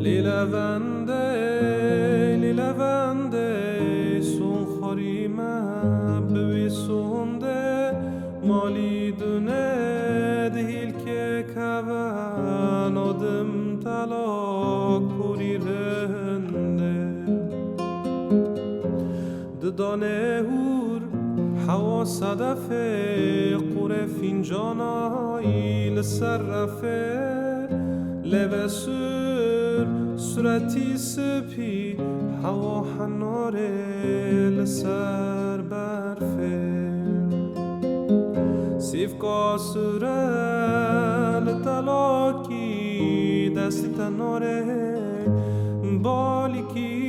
لێلەوەندێ سونخۆریمە بویسوندێ مالی دونێ دیلکێکەوە نۆدم تەلاک پوریرندێ ددانێ هور حوا صدفێ قورێ فینجانایی لەسەر ڕەفێ لێوە سور سورەتی سپی حوا حەنۆرێ لەسەر بەرفێ سیفکا سورە لە تەلاکی دەستی تەنۆرێ بالیکی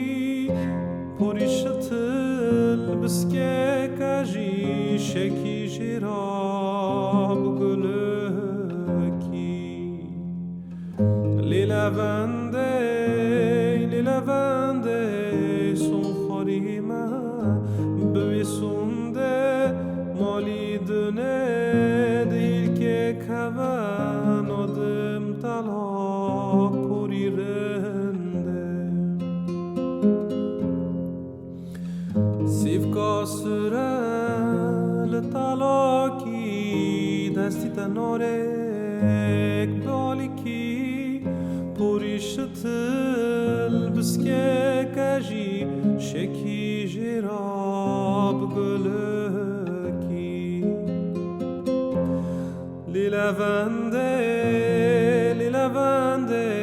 پۆری شتل بسکێکەژی شێکی ژێرا بگولکی لێلەوەندێ سونخۆریمە بویسوندێ مالی دونێ دیلکێکەوە نۆدم تەلاک پوریرندێ سیفکا سورە لە تەلاکی دەستی تەنۆرێک بالیکی پوری شتل بسکێکەژی شێکی ژێرا بگولکی لێلەوەندێ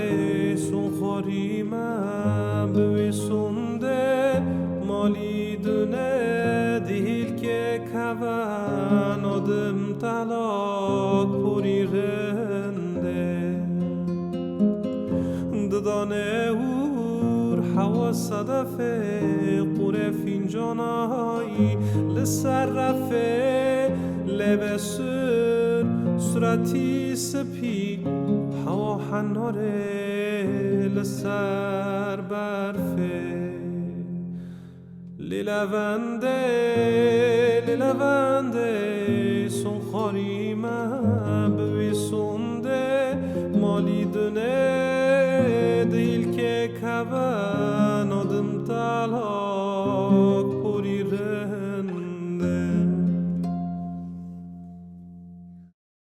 سونخۆریمە بویسوندێ مالی دونێ دیلکێکەوە نۆدم تەلاک پوریرندێ ددانێ هور حوا صدفێ قورێ فینجانایی لەسەر ڕەفێ لێوە سور سورەتی سپی حوا حەنۆرێ لەسەر بەرفێ لێلەوەندێ سونخۆریمە بویسوندێ مالی دونێ